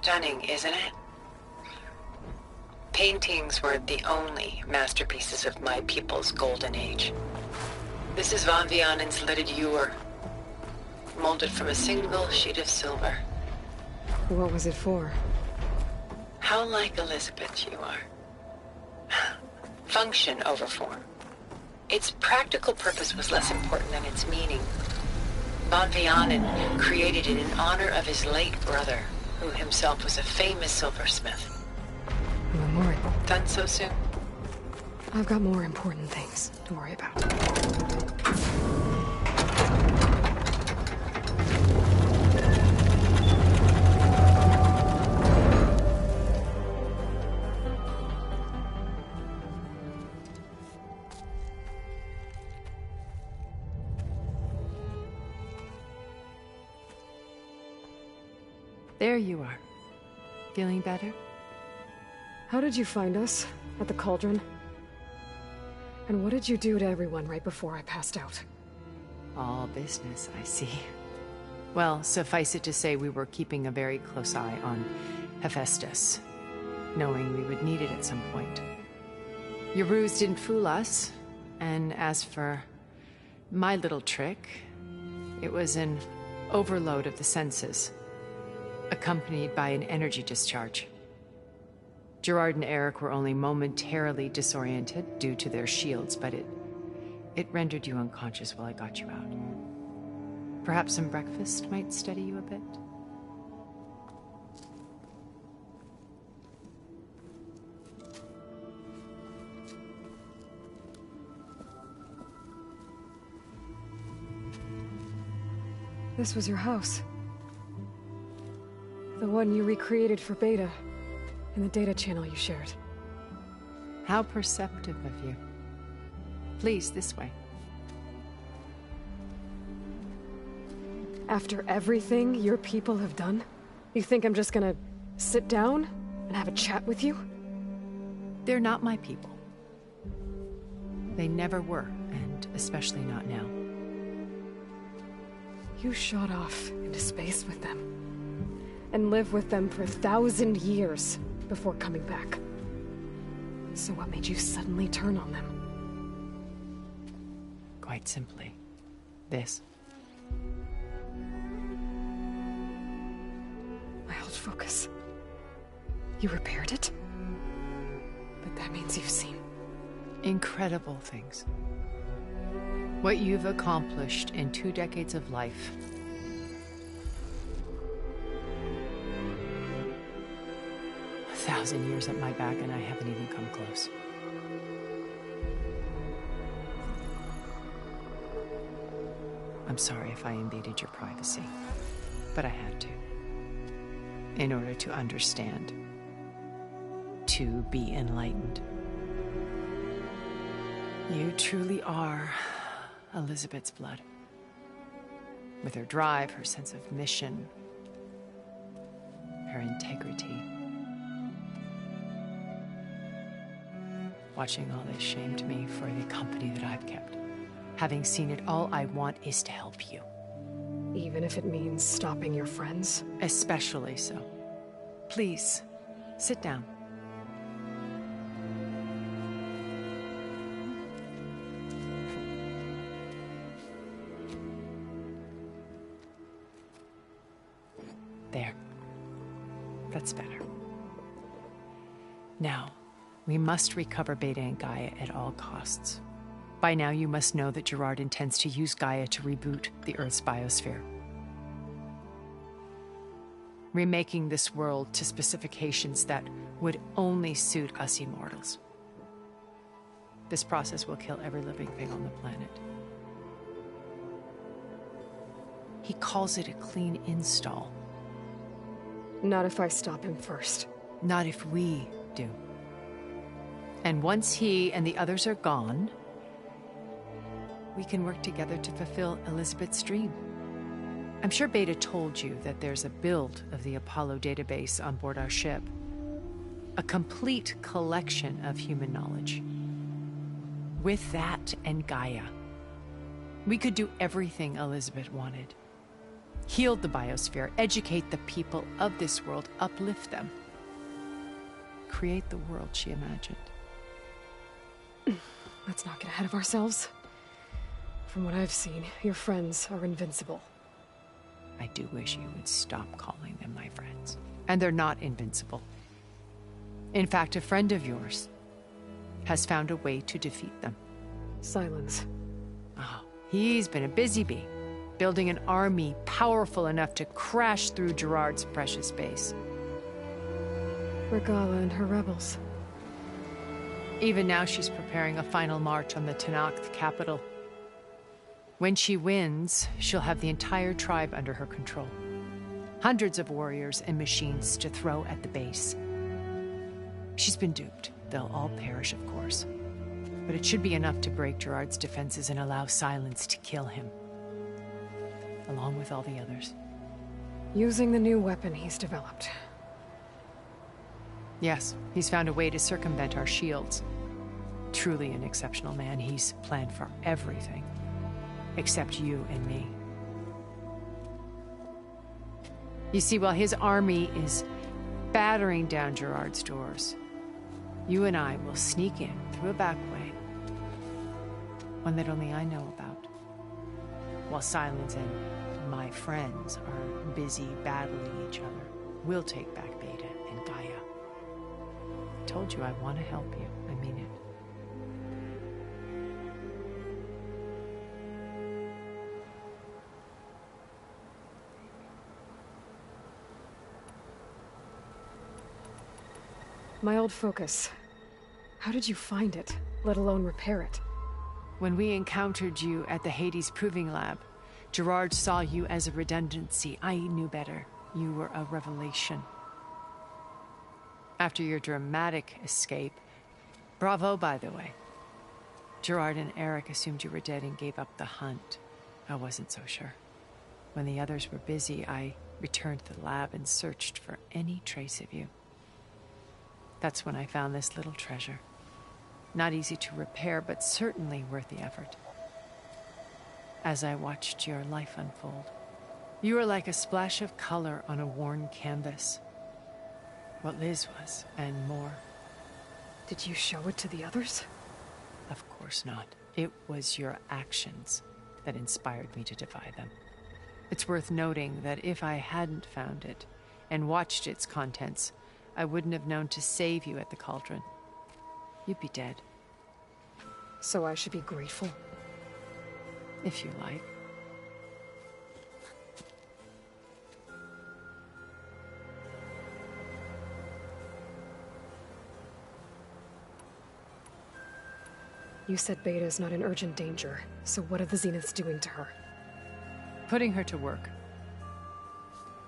Stunning, isn't it? Paintings were the only masterpieces of my people's golden age. This is Von Vianen's lidded ewer, molded from a single sheet of silver. What was it for? How like Elizabeth you are. Function over form. Its practical purpose was less important than its meaning. Von Vianen created it in honor of his late brother, who himself was a famous silversmith. More. Done so soon? I've got more important things to worry about. There you are. Feeling better? How did you find us? At the Cauldron? And what did you do to everyone right before I passed out? All business, I see. Well, suffice it to say we were keeping a very close eye on Hephaestus, knowing we would need it at some point. Your ruse didn't fool us, and as for my little trick, it was an overload of the senses, accompanied by an energy discharge. Gerard and Eric were only momentarily disoriented due to their shields, but it rendered you unconscious while I got you out. Perhaps some breakfast might steady you a bit? This was your house. The one you recreated for Beta, in the data channel you shared. How perceptive of you. Please, this way. After everything your people have done, you think I'm just gonna sit down and have a chat with you? They're not my people. They never were, and especially not now. You shot off into space with them, and lived with them for 1,000 years before coming back. So what made you suddenly turn on them? Quite simply, this. My old focus. You repaired it? But that means you've seen incredible things. What you've accomplished in 2 decades of life. A 1,000 years at my back and I haven't even come close. I'm sorry if I invaded your privacy, but I had to. In order to understand. To be enlightened. You truly are Elizabeth's blood. With her drive, her sense of mission, her integrity. Watching all this shamed me for the company that I've kept. Having seen it, all I want is to help you. even if it means stopping your friends? Especially so. Please, sit down. There. That's better. Now, we must recover Beta and Gaia at all costs. By now, you must know that Gerard intends to use Gaia to reboot the Earth's biosphere. Remaking this world to specifications that would only suit us immortals. This process will kill every living thing on the planet. He calls it a clean install. Not if I stop him first. Not if we do. And once he and the others are gone, we can work together to fulfill Elizabeth's dream. I'm sure Beta told you that there's a build of the Apollo database on board our ship. A complete collection of human knowledge. With that and Gaia, we could do everything Elizabeth wanted. heal the biosphere, educate the people of this world, uplift them. Create the world she imagined. Let's not get ahead of ourselves. From what I've seen, your friends are invincible. I do wish you would stop calling them my friends. And they're not invincible. In fact, a friend of yours has found a way to defeat them. Silence. Oh, he's been a busy bee, building an army powerful enough to crash through Gerard's precious base. Regalla and her rebels. Even now, she's preparing a final march on the Tenakth capital. When she wins, she'll have the entire tribe under her control. Hundreds of warriors and machines to throw at the base. She's been duped. They'll all perish, of course. But it should be enough to break Gerard's defenses and allow Silence to kill him. Along with all the others. Using the new weapon he's developed. Yes, he's found a way to circumvent our shields. Truly an exceptional man. He's planned for everything. Except you and me. You see, while his army is battering down Gerard's doors, you and I will sneak in through a back way. One that only I know about. While Silence and my friends are busy battling each other, we'll take back Beta and Gaia. I told you I want to help you. I mean it. My old focus. How did you find it, let alone repair it? When we encountered you at the Hades Proving Lab, Gerard saw you as a redundancy. I knew better. You were a revelation. After your dramatic escape, bravo, by the way. Gerard and Eric assumed you were dead and gave up the hunt. I wasn't so sure. When the others were busy, I returned to the lab and searched for any trace of you. That's when I found this little treasure. Not easy to repair, but certainly worth the effort. As I watched your life unfold, you were like a splash of color on a worn canvas. What Liz was, and more. Did you show it to the others? Of course not. It was your actions that inspired me to defy them. It's worth noting that if I hadn't found it and watched its contents, I wouldn't have known to save you at the cauldron. You'd be dead. So I should be grateful? If you like. You said Beta is not in urgent danger, so what are the Zeniths doing to her? Putting her to work.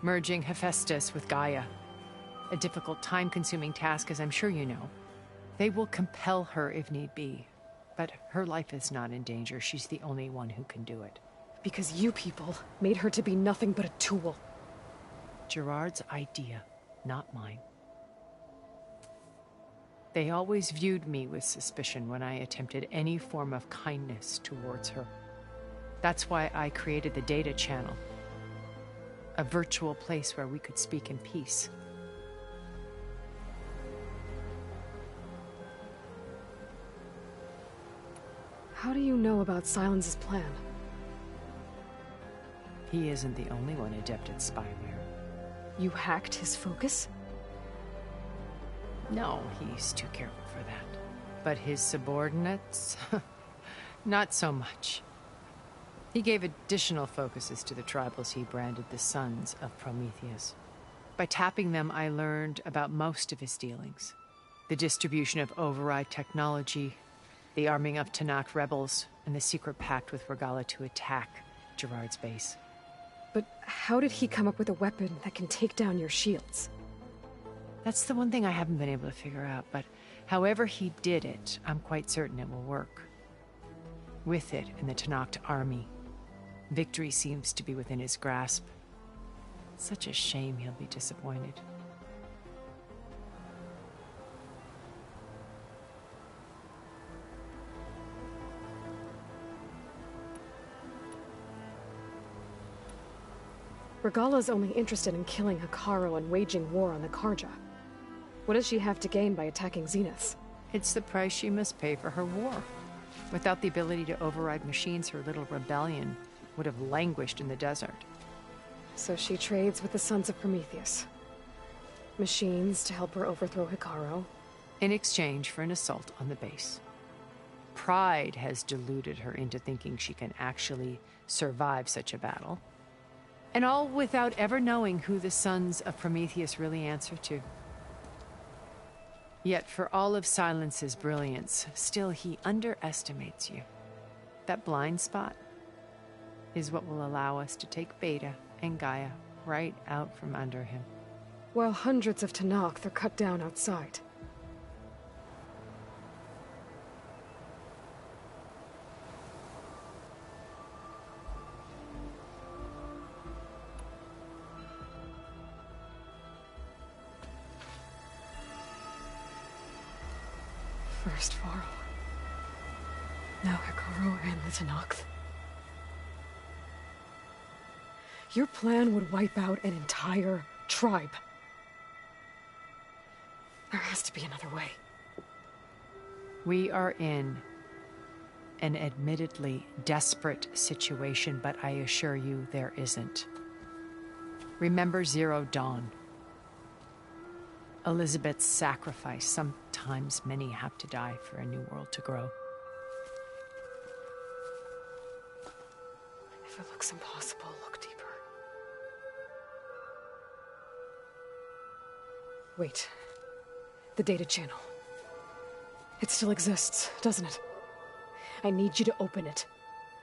Merging Hephaestus with Gaia. A difficult, time-consuming task, as I'm sure you know. They will compel her if need be. But her life is not in danger. She's the only one who can do it. Because you people made her to be nothing but a tool. Gerard's idea, not mine. They always viewed me with suspicion when I attempted any form of kindness towards her. That's why I created the Data Channel. A virtual place where we could speak in peace. How do you know about Silence's plan? He isn't the only one adept at spyware. You hacked his focus? No, he's too careful for that. But his subordinates? Not so much. He gave additional focuses to the tribals he branded the Sons of Prometheus. By tapping them, I learned about most of his dealings. The distribution of override technology, the arming of Tenakth rebels, and the secret pact with Regalla to attack Gerard's base. But how did he come up with a weapon that can take down your shields? That's the one thing I haven't been able to figure out, but however he did it, I'm quite certain it will work. With it and the Tenakth army, victory seems to be within his grasp. Such a shame he'll be disappointed. Regala's only interested in killing Hekarro and waging war on the Karja. What does she have to gain by attacking Zeniths? It's the price she must pay for her war. Without the ability to override machines, her little rebellion would have languished in the desert. So she trades with the Sons of Prometheus. Machines to help her overthrow Hekarro. In exchange for an assault on the base. Pride has deluded her into thinking she can actually survive such a battle. And all without ever knowing who the Sons of Prometheus really answer to. Yet for all of Silence's brilliance, still he underestimates you. That blind spot is what will allow us to take Beta and Gaia right out from under him. While hundreds of Tenakth are cut down outside. First Varl. Now Hekarro and the Tenakth. Your plan would wipe out an entire tribe. There has to be another way. We are in an admittedly desperate situation, but I assure you there isn't. Remember Zero Dawn. Elizabeth's sacrifice. Sometimes many have to die for a new world to grow. If it looks impossible, look deeper. Wait. The data channel. It still exists, doesn't it? I need you to open it.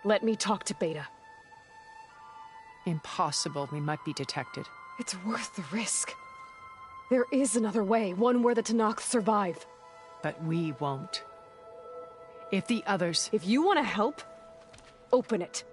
Let me talk to Beta. Impossible. We might be detected. It's worth the risk. There is another way, one where the Tenakth survive. But we won't. If the others... If you want to help, open it.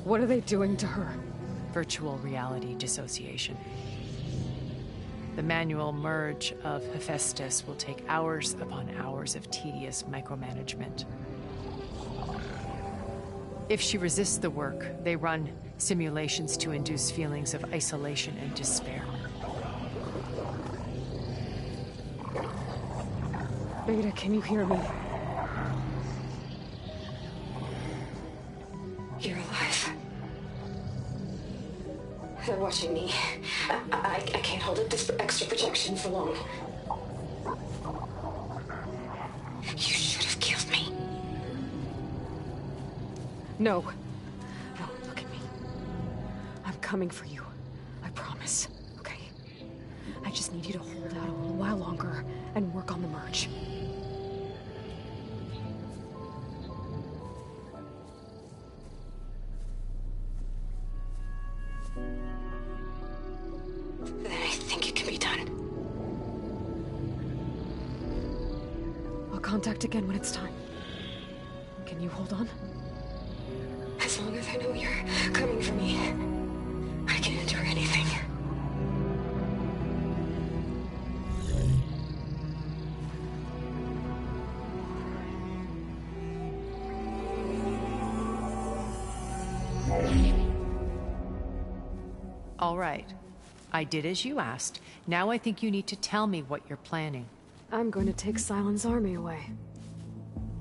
What are they doing to her? Virtual reality dissociation. The manual merge of Hephaestus will take hours upon hours of tedious micromanagement. If she resists the work, they run simulations to induce feelings of isolation and despair. Beta, can you hear me? You're alive. They're watching me. I can't hold up this extra projection for long. You should have killed me. No. No, look at me. I'm coming for you. I promise. Okay? I just need you to hold out a little while longer and work on the merge. Then I think it can be done. I'll contact again when it's time. Can you hold on? As long as I know you're coming for me, I can endure anything. All right. I did as you asked. Now I think you need to tell me what you're planning. I'm going to take Sylens' army away.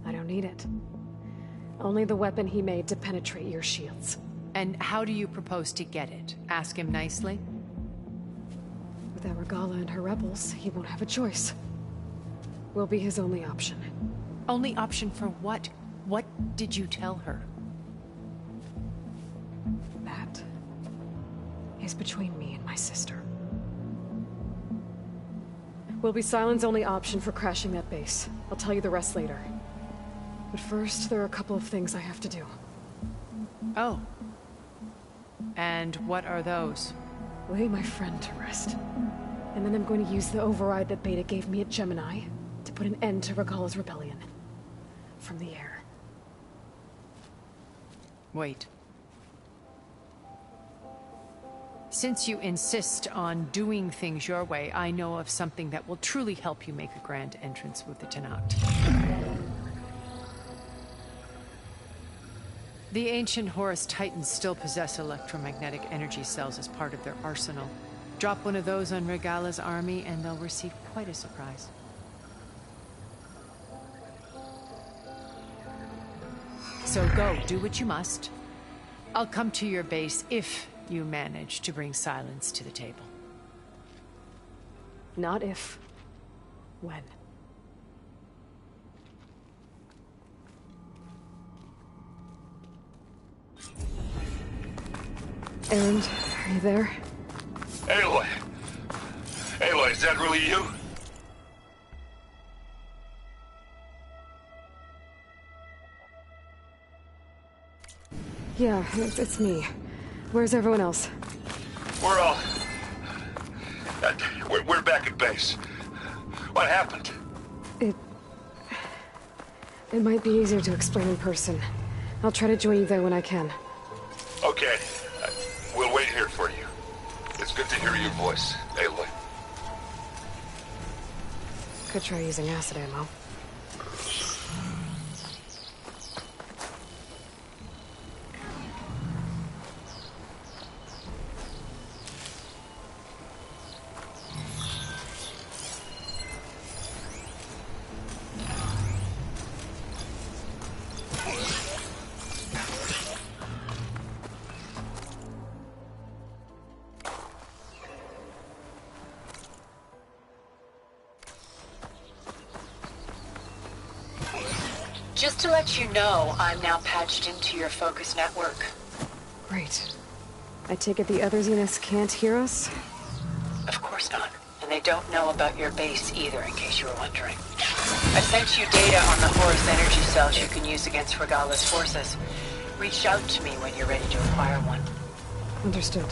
I don't need it. Only the weapon he made to penetrate your shields. And how do you propose to get it? Ask him nicely? Without Regala and her rebels, he won't have a choice. We'll be his only option. Only option for what? What did you tell her? That is between me and my sister. Will be Sylens' only option for crashing that base. I'll tell you the rest later. But first, there are a couple of things I have to do. Oh. And what are those? Lay my friend to rest. And then I'm going to use the override that Beta gave me at Gemini to put an end to Regalla's rebellion. From the air. Wait. Since you insist on doing things your way, I know of something that will truly help you make a grand entrance with the Tenakth. The ancient Horus Titans still possess electromagnetic energy cells as part of their arsenal. Drop one of those on Regalla's army and they'll receive quite a surprise. So go, do what you must. I'll come to your base if you manage to bring Sylens to the table. Not if. When. Erend, are you there? Aloy! Aloy, is that really you? Yeah, it's me. Where's everyone else? We're all... We're back at base. What happened? It might be easier to explain in person. I'll try to join you there when I can. Okay. We'll wait here for you. It's good to hear your voice, Aloy. Could try using acid ammo. Just to let you know, I'm now patched into your focus network. Great. I take it the others in us can't hear us? Of course not. And they don't know about your base either, in case you were wondering. I've sent you data on the Horus energy cells you can use against Regalla's forces. Reach out to me when you're ready to acquire one. Understood.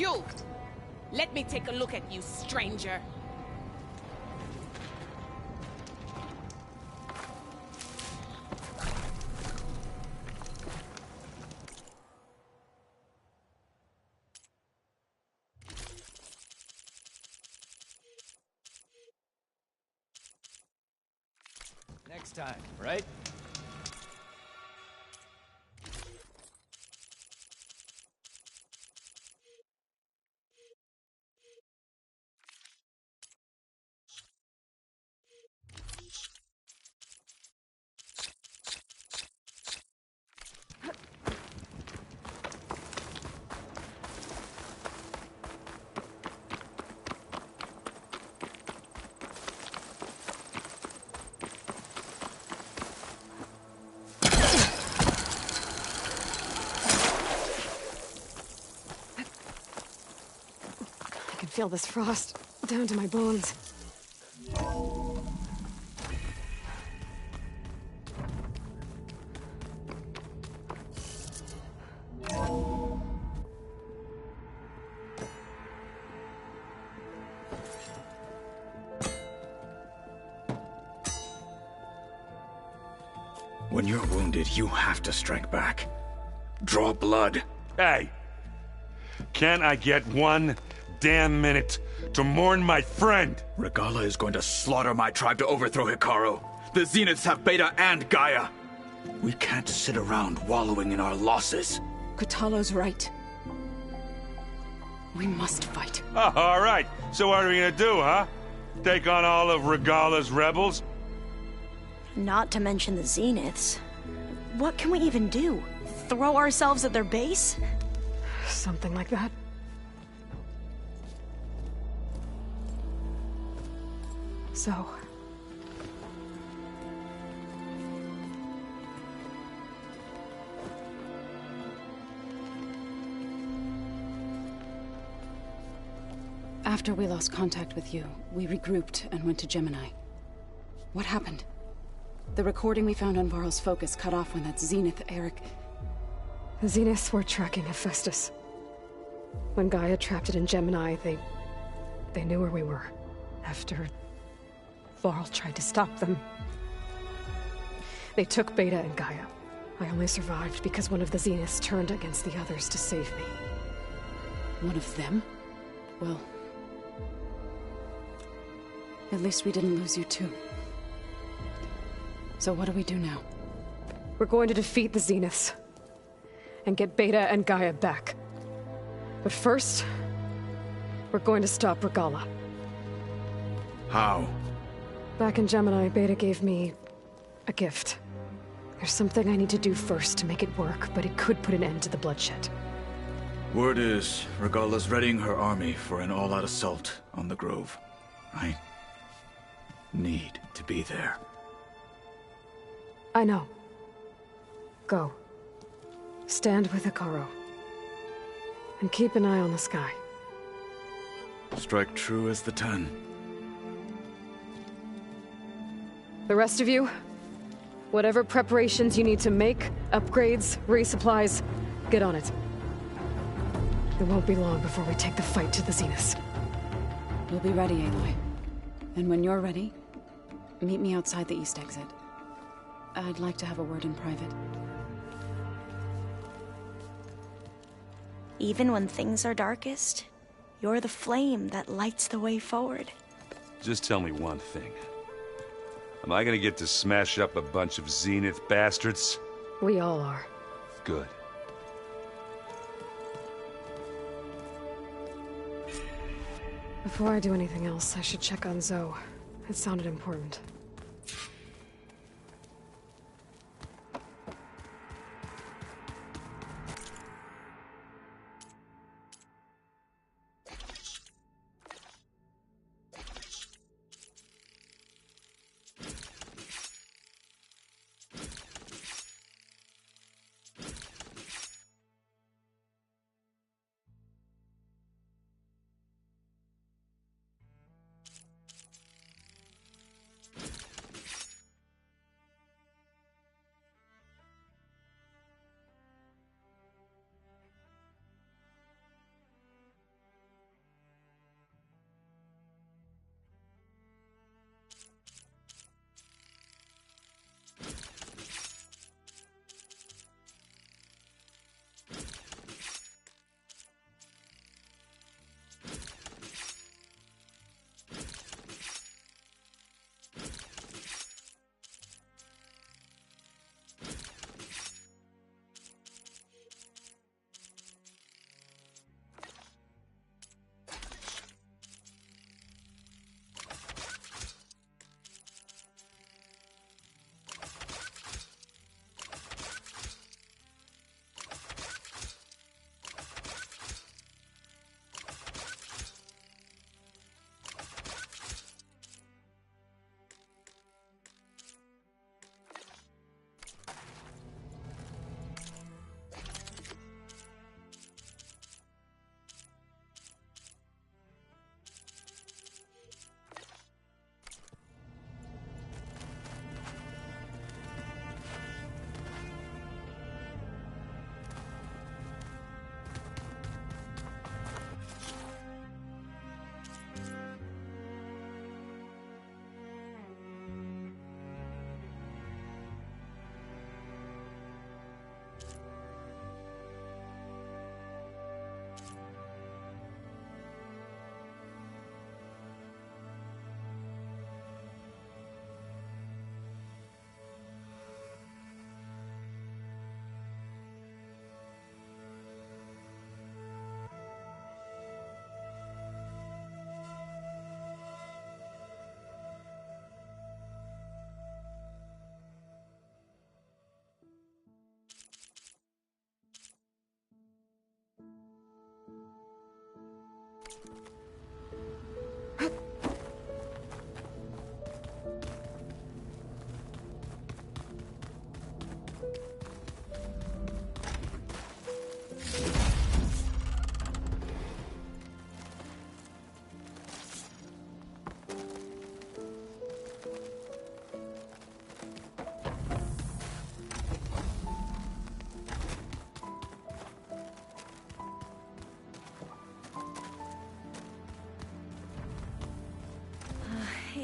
You! Let me take a look at you, stranger. Next time, right? I can feel this frost down to my bones. When you're wounded, you have to strike back. Draw blood. Hey! Can't I get one damn minute to mourn my friend? Regalla is going to slaughter my tribe to overthrow Hekarro. The Zeniths have Beta and Gaia. We can't sit around wallowing in our losses. Kotallo's right. We must fight. Oh, all right. So what are we gonna do, huh? Take on all of Regalla's rebels? Not to mention the Zeniths. What can we even do? Throw ourselves at their base? Something like that. So... After we lost contact with you, we regrouped and went to Gemini. What happened? The recording we found on Varl's focus cut off when that Zenith, Eric... The Zeniths were tracking Hephaestus. When Gaia trapped it in Gemini, they knew where we were. After Varl tried to stop them. They took Beta and Gaia. I only survived because one of the Zeniths turned against the others to save me. One of them? Well... at least we didn't lose you too. So what do we do now? We're going to defeat the Zeniths. And get Beta and Gaia back. But first... we're going to stop Regalla. How? Back in Gemini, Beta gave me... a gift. There's something I need to do first to make it work, but it could put an end to the bloodshed. Word is, Regalla's readying her army for an all-out assault on the Grove. I need to be there. I know. Go. Stand with Hekarro. And keep an eye on the sky. Strike true as the 10. The rest of you, whatever preparations you need to make, upgrades, resupplies, get on it. It won't be long before we take the fight to the Zeniths. We'll be ready, Aloy. And when you're ready, meet me outside the east exit. I'd like to have a word in private. Even when things are darkest, you're the flame that lights the way forward. Just tell me one thing. Am I gonna get to smash up a bunch of Zenith bastards? We all are. Good. Before I do anything else, I should check on Zoe. It sounded important.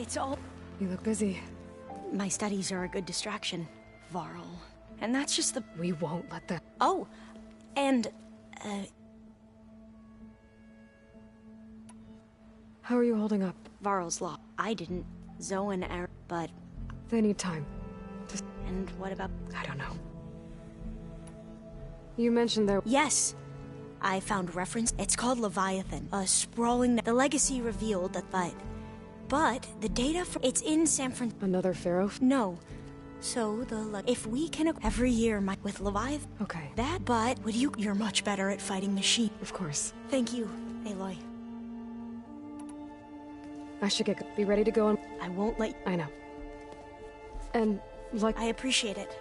It's all... You look busy. My studies are a good distraction, Varl. And that's just the... We won't let that... Oh, and, How are you holding up? Varl's law. I didn't. Zoe and Eric, but... They need time. And what about... I don't know. You mentioned there... Yes! I found reference. It's called Leviathan. A sprawling... The legacy revealed that, but the data from... It's in San Francisco. Another pharaoh? No. So, if we can... Every year, with Leviathan... Okay. That, but... Would you... You're much better at fighting machine. Of course. Thank you, Aloy. I should be ready to go on... I won't let... I know. And, I appreciate it.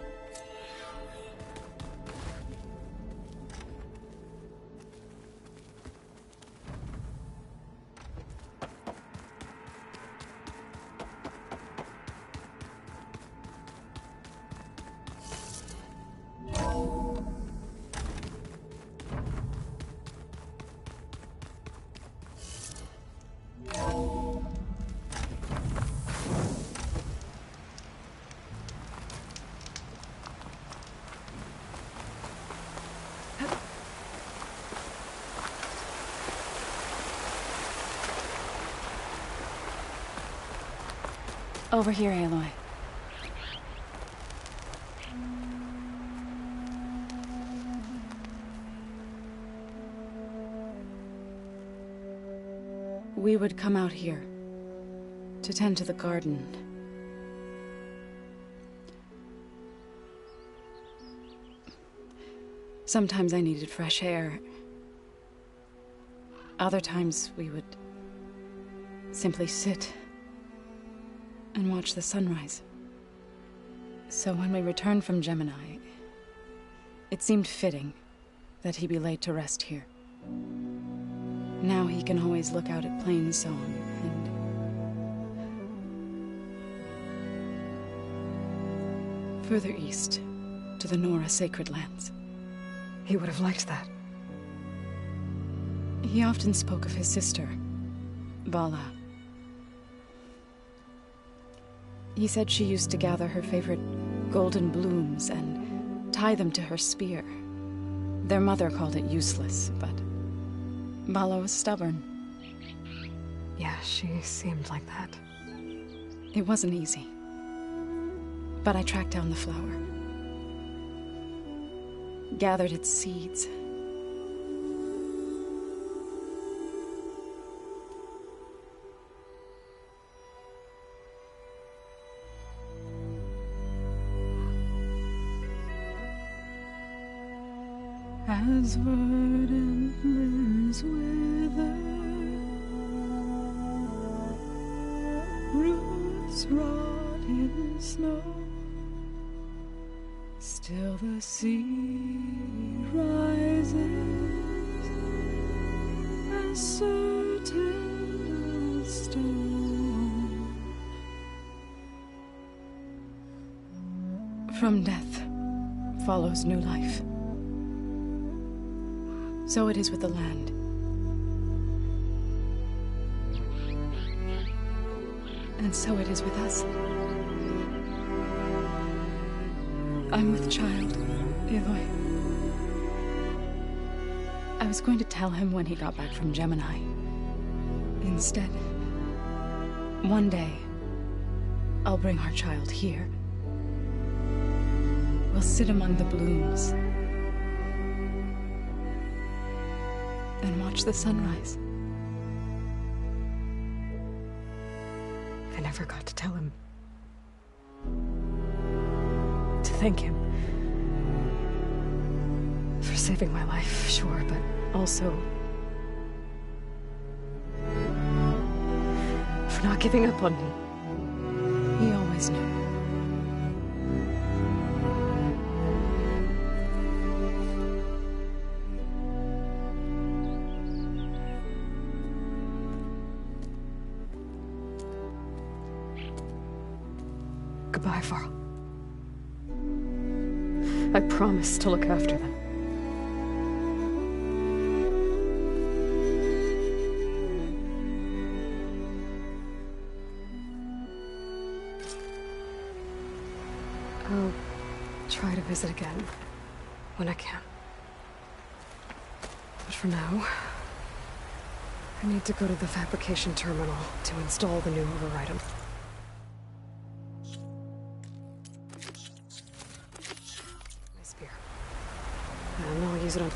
Over here, Aloy. We would come out here to tend to the garden. Sometimes I needed fresh air. Other times we would simply sit and watch the sunrise. So when we returned from Gemini, it seemed fitting that he be laid to rest here. Now he can always look out at Plainsong and further east to the Nora Sacred Lands. He would have liked that. He often spoke of his sister, Vala. He said she used to gather her favorite golden blooms and tie them to her spear. Their mother called it useless, but Vala was stubborn. Yeah, she seemed like that. It wasn't easy. But I tracked down the flower. Gathered its seeds. As verdant limbs wither, roots rot in snow, still the sea rises as certain as stone. From death follows new life. So it is with the land. And so it is with us. I'm with child, Aloy. I was going to tell him when he got back from Gemini. Instead, one day, I'll bring our child here. We'll sit among the blooms and watch the sunrise. I never got to tell him. To thank him. For saving my life, sure, but also for not giving up on me. He always knew. Goodbye, Varl. I promise to look after them. visit again when I can. But for now, I need to go to the fabrication terminal to install the new override. My spear. And I'll use it on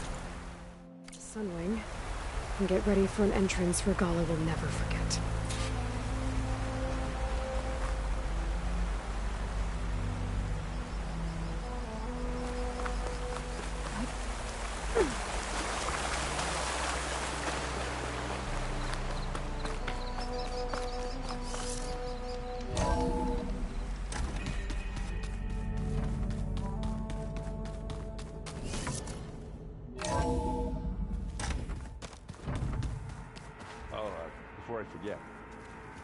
Sunwing and get ready for an entrance Regalla will never forget. Before I forget,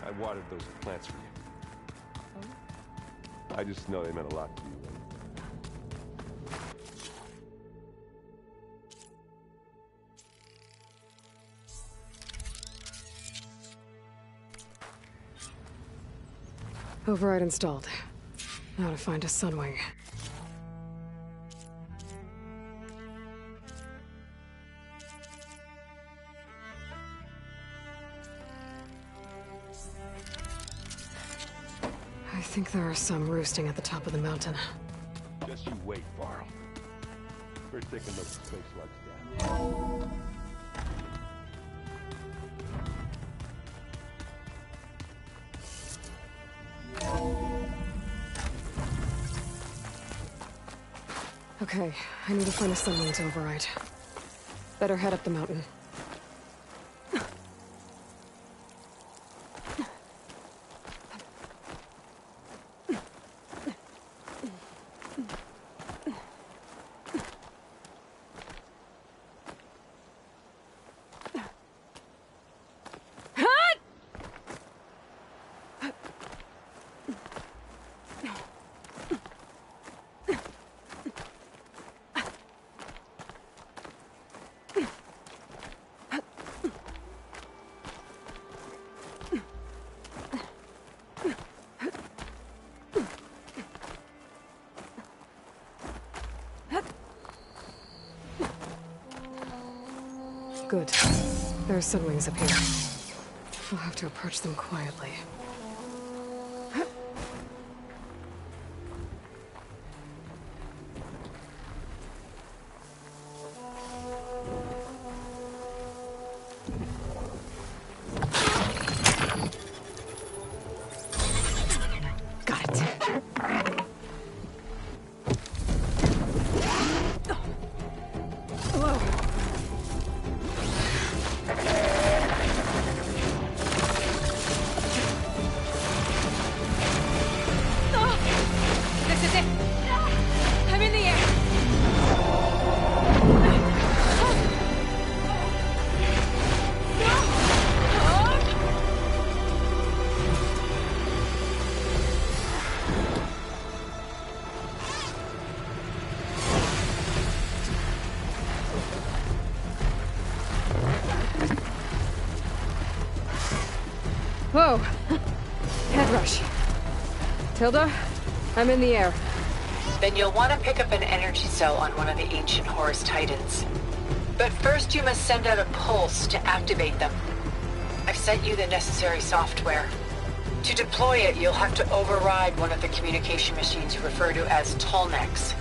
I watered those plants for you. I just know they meant a lot to you. Override installed. Now to find a Sunwing. I think there are some roosting at the top of the mountain. Just you wait, Varl. We're taking those space slugs down. Okay, I need to find a Sunwing to override. Better head up the mountain. Good. There are Sunwings up here. I'll have to approach them quietly. Whoa! Head rush. Tilda, I'm in the air. Then you'll want to pick up an energy cell on one of the ancient Horus Titans. But first you must send out a pulse to activate them. I've sent you the necessary software. To deploy it, you'll have to override one of the communication machines you refer to as Tallnecks.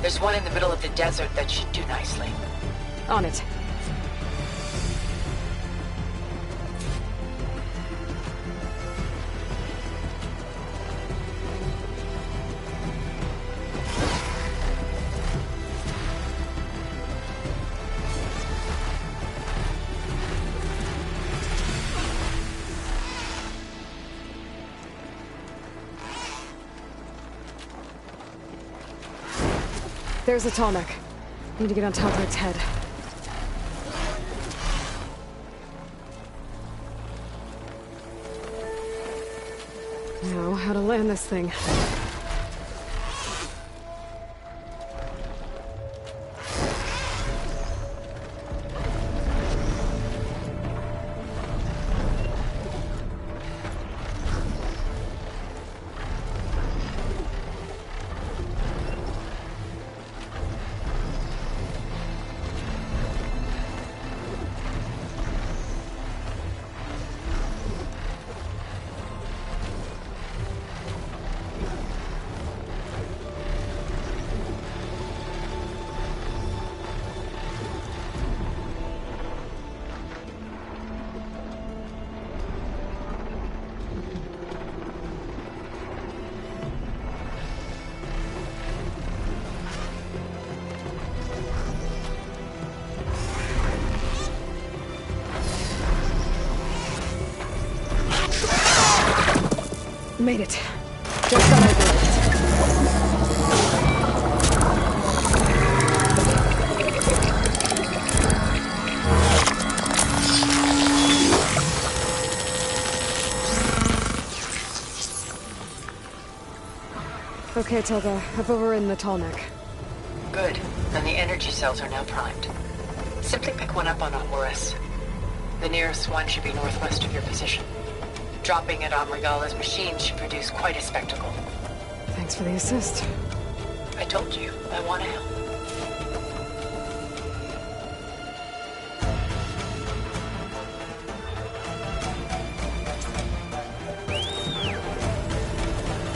There's one in the middle of the desert that should do nicely. On it. There's a Tallneck. Need to get on top of its head. Now, how to land this thing. Made it. Just got over it. Okay, Tilda. I've overridden the tall neck. Good. And the energy cells are now primed. Simply pick one up on a Horus. The nearest one should be northwest of your position. Dropping it on Regala's machine should produce quite a spectacle. Thanks for the assist. I told you, I want to help.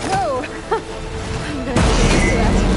Whoa! I'm gonna get used to that.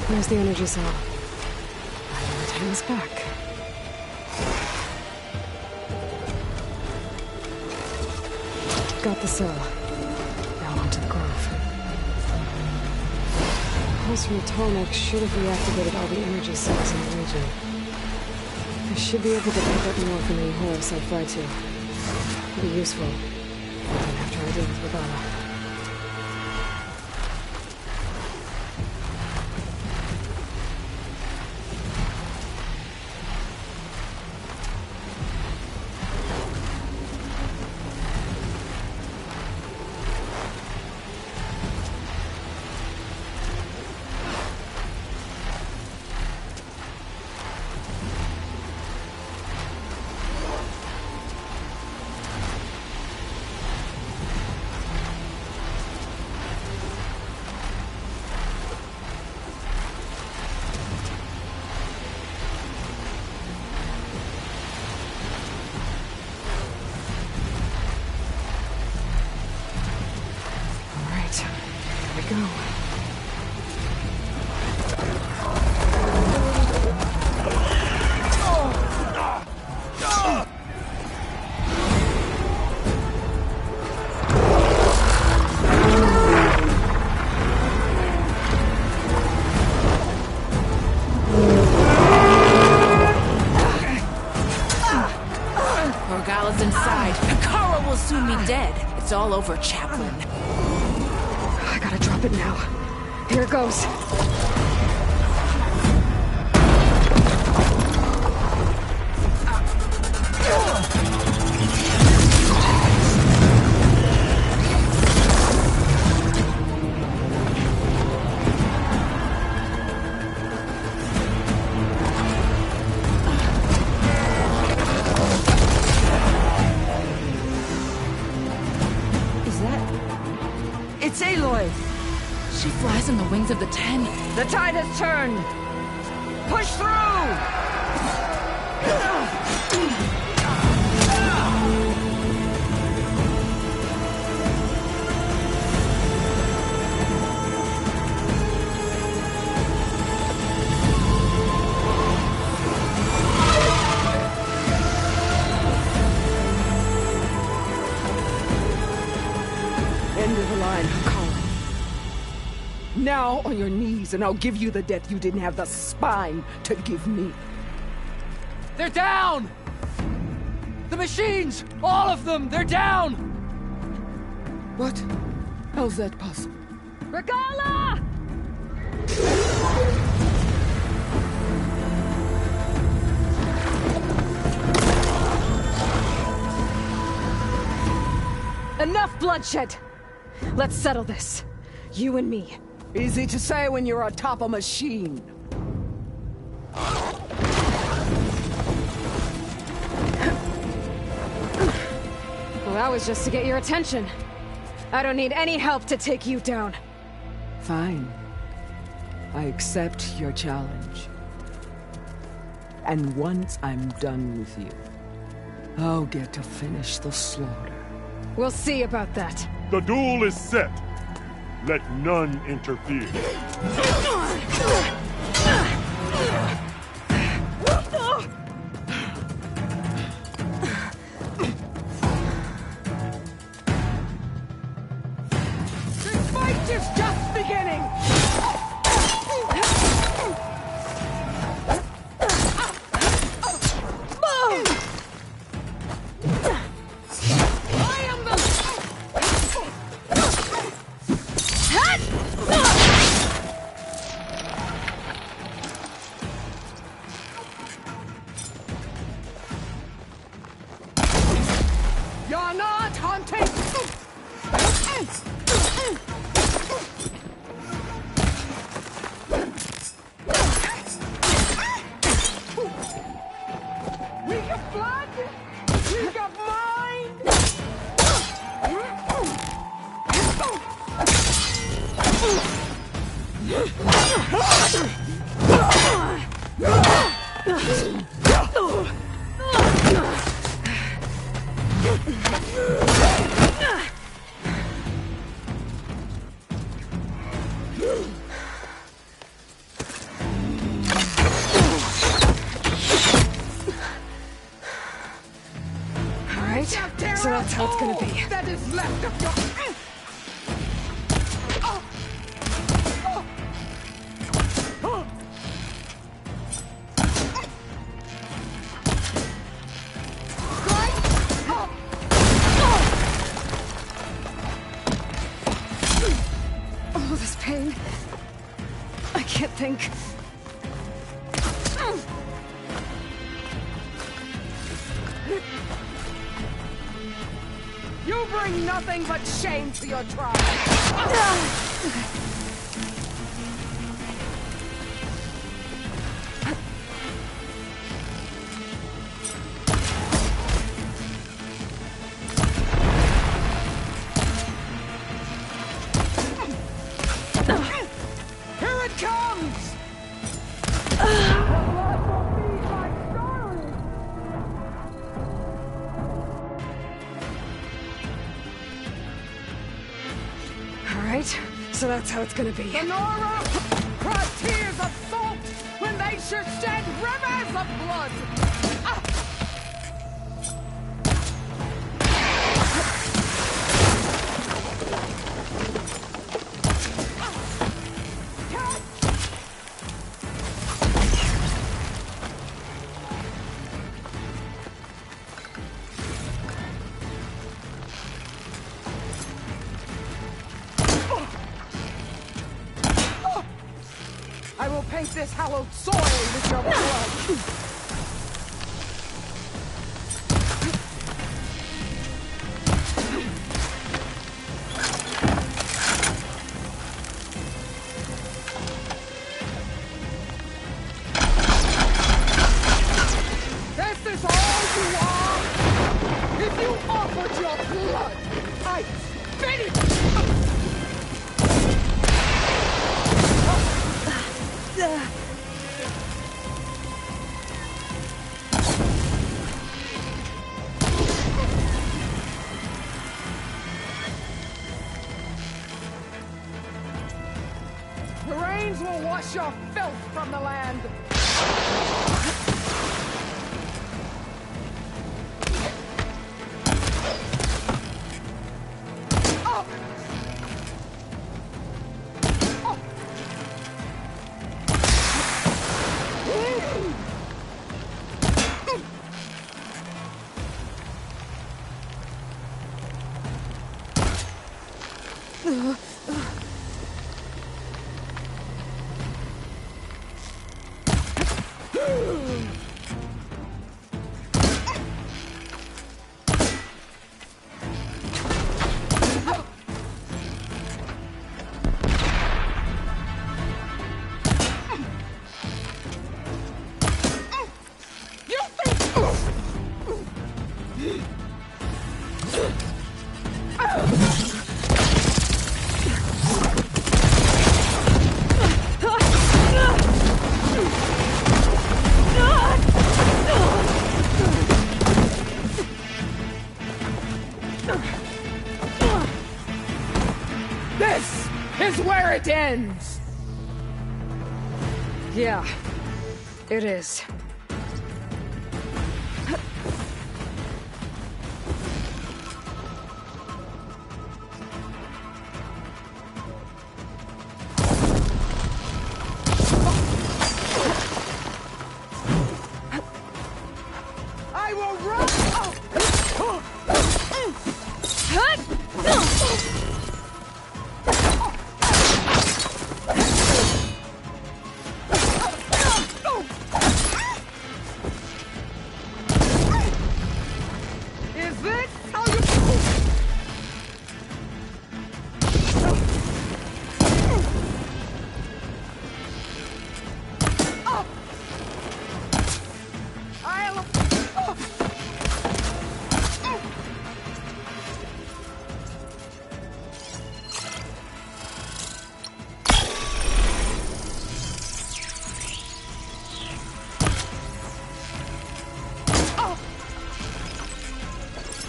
There's the energy cell. I know what time is back. Got the cell. Now onto the grove. Pulse from the tall neck should have reactivated all the energy cells in the region. I should be able to pick up more from any Horus I fly to. It'll be useful. Even after I deal with Regala. It's all over, Chaplain. I gotta drop it now. Here it goes. It's Aloy! She flies on the wings of the Ten. The tide has turned! Push through! now on your knees, and I'll give you the death you didn't have the spine to give me. They're down! The machines! All of them! They're down! What? How's that possible? Regala! Enough bloodshed! Let's settle this. You and me. Easy to say when you're atop a machine. Well, that was just to get your attention. I don't need any help to take you down. Fine. I accept your challenge. And once I'm done with you, I'll get to finish the slaughter. We'll see about that. The duel is set. Let none interfere. This fight is just beginning! You're not hunting! We got blood! We got mind! Alright, so that's how it's gonna be. That is left of your... Oh, this pain. I can't think. You bring nothing but shame to your tribe. Here it comes! Alright, so that's how it's gonna be. The Nora cried tears of salt when they should shed rivers of blood! I will paint this hallowed soil with your blood! This is all you are? If you offered your blood, I'd finish! The rains will wash your filth from the land. This is where it ends! Yeah, it is. I will run! Is this how you...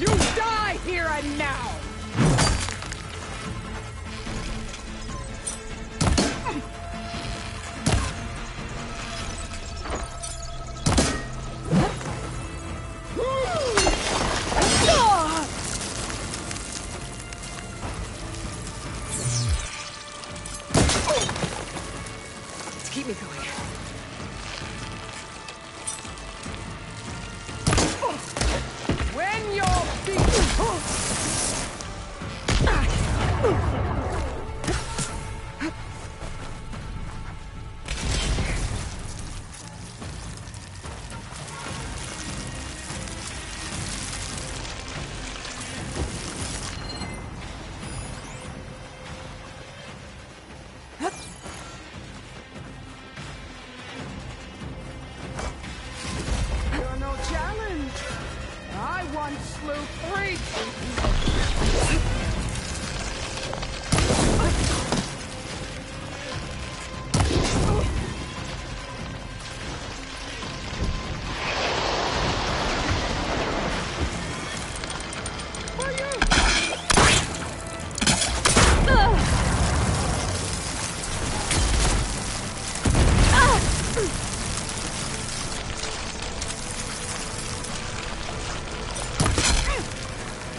You die here and now! To keep me going. When your feet... You're no challenge. I once slew 3 people.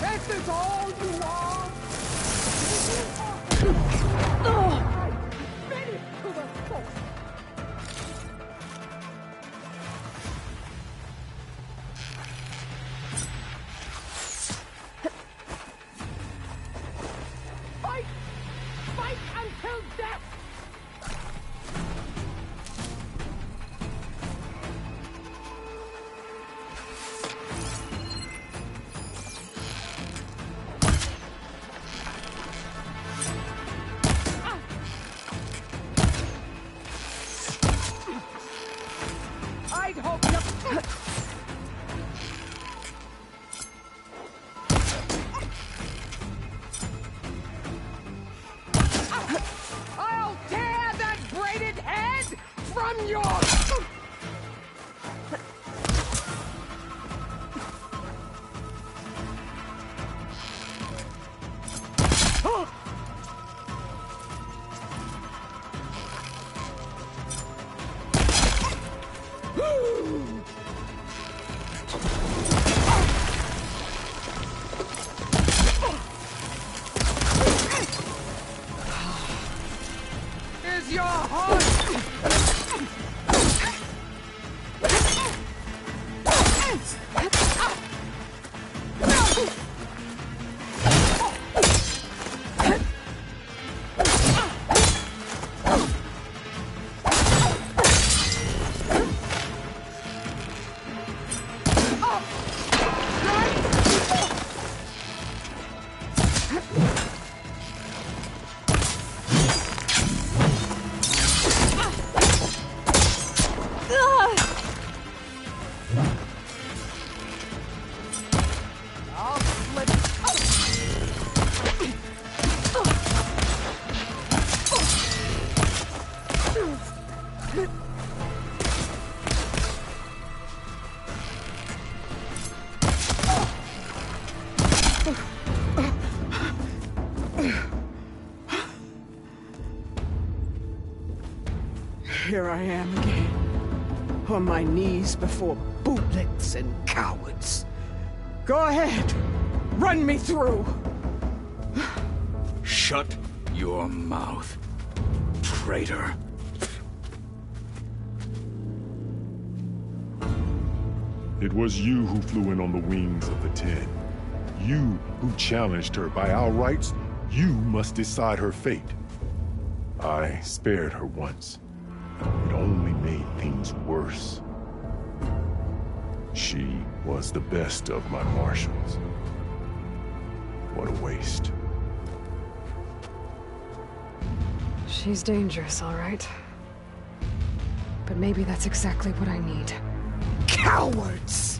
This is all you want? Finish to the full. Fight! Fight until death! I'd hope you... I'll tear that braided head from your... Is your heart... I'll slip. Here I am again, on my knees before bootlicks and cowards. Go ahead, run me through. Shut your mouth, traitor. It was you who flew in on the wings of the Ten. You who challenged her. By our rights, you must decide her fate. I spared her once. It only made things worse. She was the best of my marshals. What a waste. She's dangerous, all right. But maybe that's exactly what I need. Cowards!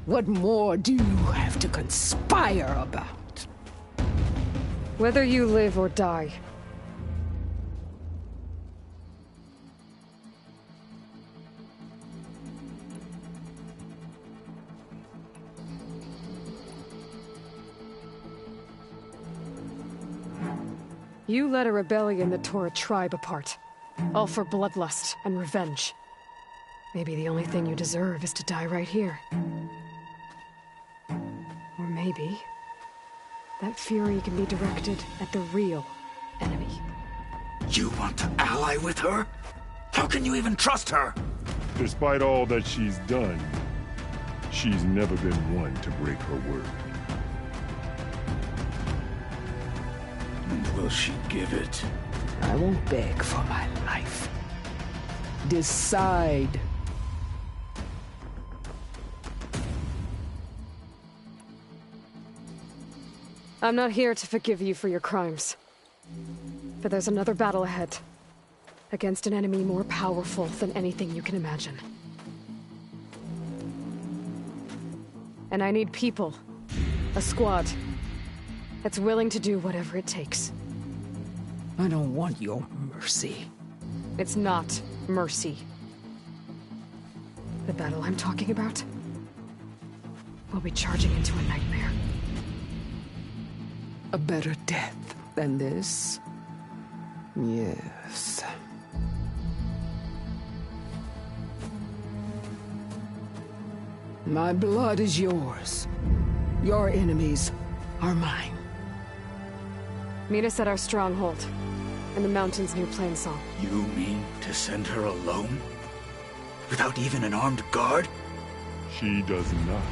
What more do you have to conspire about? Whether you live or die. You led a rebellion that tore a tribe apart. All for bloodlust and revenge. Maybe the only thing you deserve is to die right here. Or maybe that fury can be directed at the real enemy. You want to ally with her? How can you even trust her? Despite all that she's done, she's never been one to break her word. And will she give it? I won't beg for my life. Decide. I'm not here to forgive you for your crimes. But there's another battle ahead. Against an enemy more powerful than anything you can imagine. And I need people. A squad. That's willing to do whatever it takes. I don't want your mercy. It's not mercy. The battle I'm talking about will be charging into a nightmare. A better death than this? Yes. My blood is yours. Your enemies are mine. Meet us at our stronghold, in the mountains near Plainsong. You mean to send her alone? Without even an armed guard? She does not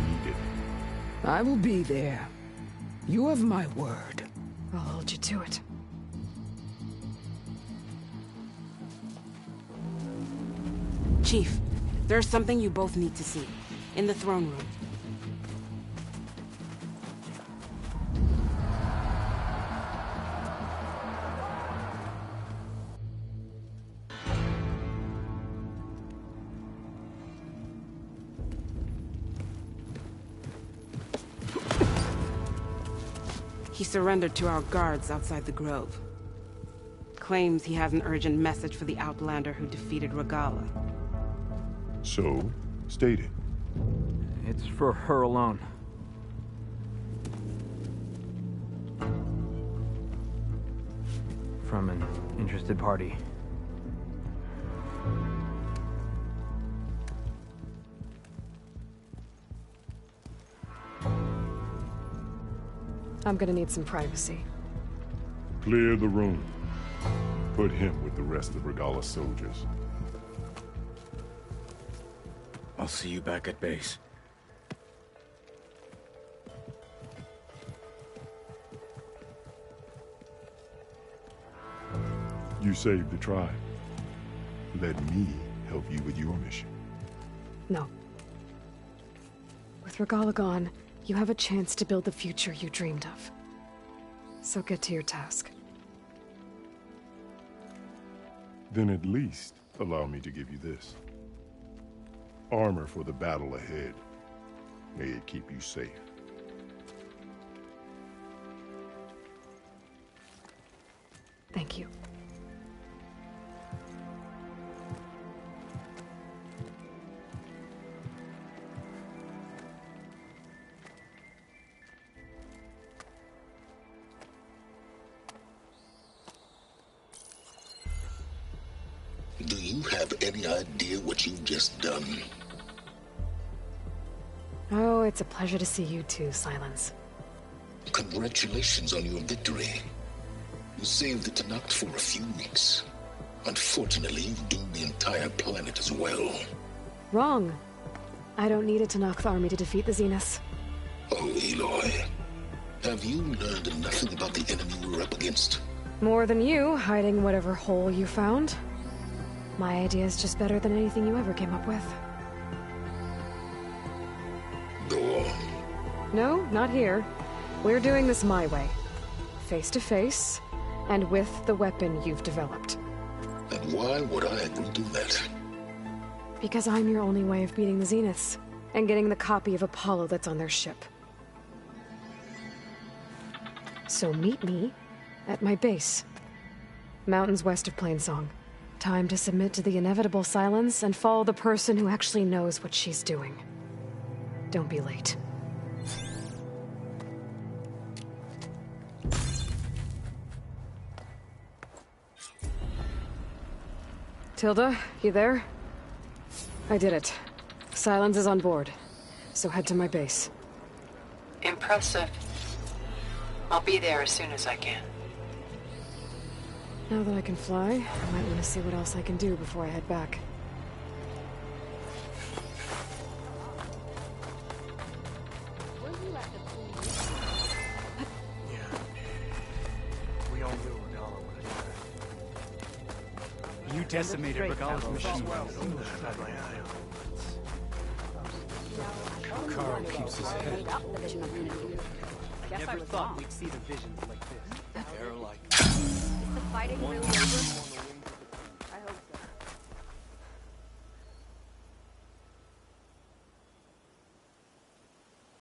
need it. I will be there. You have my word. I'll hold you to it. Chief, there's something you both need to see. In the throne room. He surrendered to our guards outside the grove. Claims he has an urgent message for the Outlander who defeated Regalla. So, state it. It's for her alone. From an interested party. I'm gonna need some privacy. Clear the room. Put him with the rest of Regalla's soldiers. I'll see you back at base. You saved the tribe. Let me help you with your mission. No. With Regalla gone, you have a chance to build the future you dreamed of. So get to your task. Then at least allow me to give you this. armor for the battle ahead. May it keep you safe. Thank you. Do you have any idea what you've just done? Oh, it's a pleasure to see you too, Silence. Congratulations on your victory. You saved the Tenakth for a few weeks. Unfortunately, you've doomed the entire planet as well. Wrong. I don't need a Tenakth army to defeat the Zeniths. Oh, Aloy. Have you learned nothing about the enemy we're up against? More than you, hiding whatever hole you found. My idea is just better than anything you ever came up with. Go on. No, not here. We're doing this my way. Face to face, and with the weapon you've developed. And why would I agree to that? Because I'm your only way of beating the Zeniths, and getting the copy of Apollo that's on their ship. So meet me at my base. Mountains west of Plainsong. Time to submit to the inevitable silence and follow the person who actually knows what she's doing. Don't be late. Tilda, you there? I did it. Silence is on board, so head to my base. Impressive. I'll be there as soon as I can. Now that I can fly, I might want to see what else I can do before I head back. You decimated Regalla's machine. Carl keeps his head. Never thought we'd see the visions like this. They're like... Is the fighting really over?